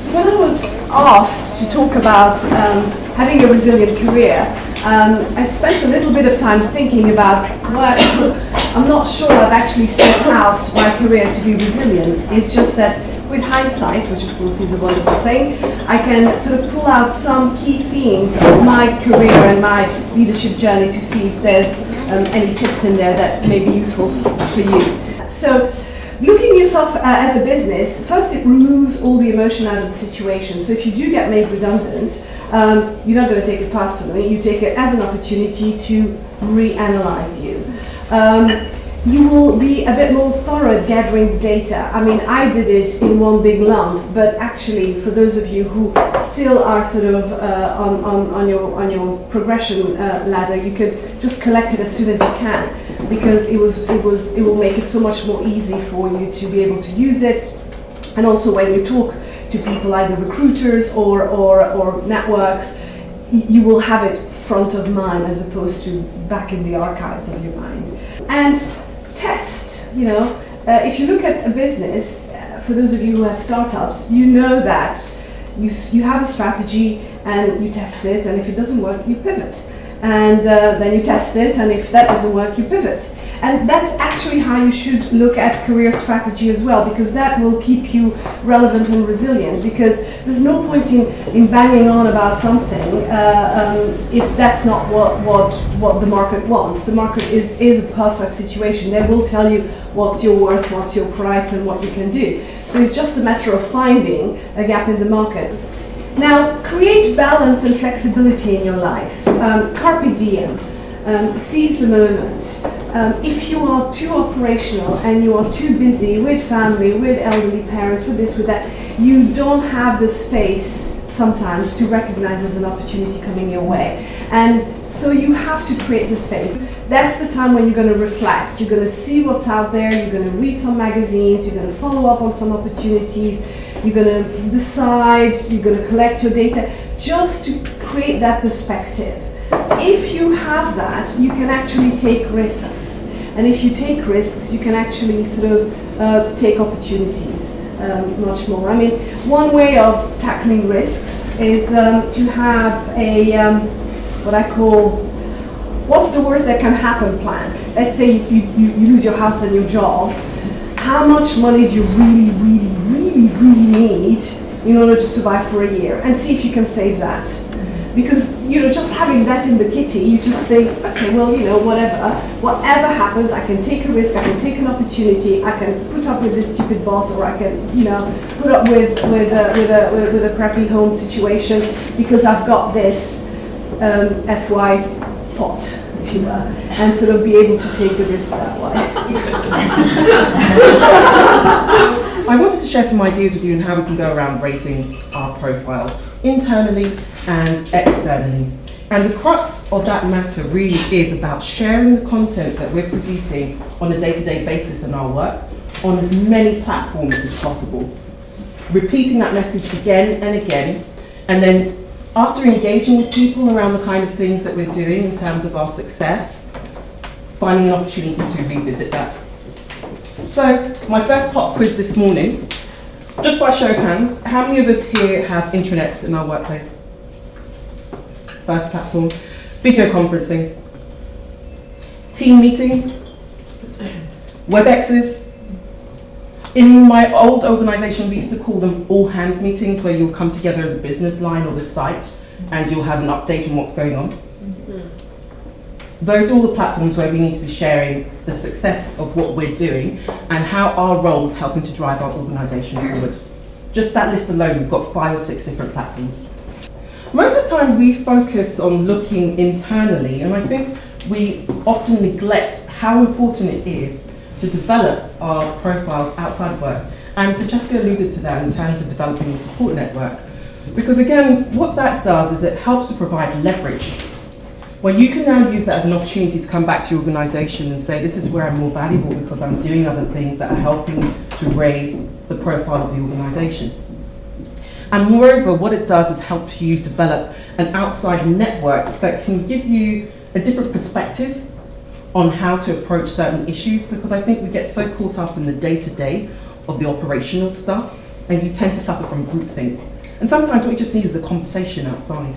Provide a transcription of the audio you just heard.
So when I was asked to talk about having a resilient career, I spent a little bit of time thinking about, well, I'm not sure I've actually set out my career to be resilient. It's just that with hindsight, which of course is a wonderful thing, I can sort of pull out some key themes of my career and my leadership journey to see if there's any tips in there that may be useful for you. So, looking at yourself as a business, first it removes all the emotion out of the situation. So if you do get made redundant, you're not going to take it personally. You take it as an opportunity to reanalyze you. You will be a bit more thorough at gathering data. I mean, I did it in one big lump, but actually, for those of you who still are sort of on your progression ladder, you could just collect it as soon as you can, because it will make it so much more easy for you to be able to use it. And also, when you talk to people, either recruiters or networks, you will have it front of mind as opposed to back in the archives of your mind. And test, if you look at a business, for those of you who have startups, you know that you have a strategy and you test it, and if it doesn't work, you pivot. And then you test it, and if that doesn't work, you pivot. And that's actually how you should look at career strategy as well, because that will keep you relevant and resilient, because there's no point in banging on about something if that's not what the market wants. The market is a perfect situation. They will tell you what's your worth, what's your price, and what you can do. So it's just a matter of finding a gap in the market. Now, create balance and flexibility in your life. Carpe diem. Seize the moment. If you are too operational and you are too busy with family, with elderly parents, with this, with that, you don't have the space sometimes to recognize as an opportunity coming your way. And so you have to create the space. That's the time when you're going to reflect. You're going to see what's out there. You're going to read some magazines. You're going to follow up on some opportunities. You're going to decide. You're going to collect your data just to create that perspective. If you have that, you can actually take risks. And if you take risks, you can actually sort of take opportunities much more. I mean, one way of tackling risks is to have a, what I call, what's the worst that can happen plan. Let's say you lose your house and your job. How much money do you really need in order to survive for a year? And see if you can save that. Because, just having that in the kitty, you just think, okay, well, whatever happens, I can take a risk, I can take an opportunity, I can put up with this stupid boss, or I can, put up with a crappy home situation, because I've got this FY pot, if you will, and sort of be able to take the risk that way. I wanted to share some ideas with you on how we can go around raising our profiles internally and externally. And the crux of that matter really is about sharing the content that we're producing on a day-to-day basis in our work on as many platforms as possible. Repeating that message again and again, and then after engaging with people around the kind of things that we're doing in terms of our success, finding an opportunity to revisit that. So, my first pop quiz this morning, just by show of hands, how many of us here have intranets in our workplace? First platform. Video conferencing. Team meetings. WebExes. In my old organisation, we used to call them all-hands meetings, where you'll come together as a business line or the site, and you'll have an update on what's going on. Those are all the platforms where we need to be sharing the success of what we're doing and how our roles helping to drive our organisation forward. Just that list alone, we've got 5 or 6 different platforms. Most of the time we focus on looking internally, and I think we often neglect how important it is to develop our profiles outside of work. And Francesca alluded to that in terms of developing a support network. Because again, what that does is it helps to provide leverage. Well, you can now use that as an opportunity to come back to your organisation and say, this is where I'm more valuable because I'm doing other things that are helping to raise the profile of the organisation. And moreover, what it does is help you develop an outside network that can give you a different perspective on how to approach certain issues, because I think we get so caught up in the day-to-day of the operational stuff and you tend to suffer from groupthink. And sometimes what you just need is a conversation outside.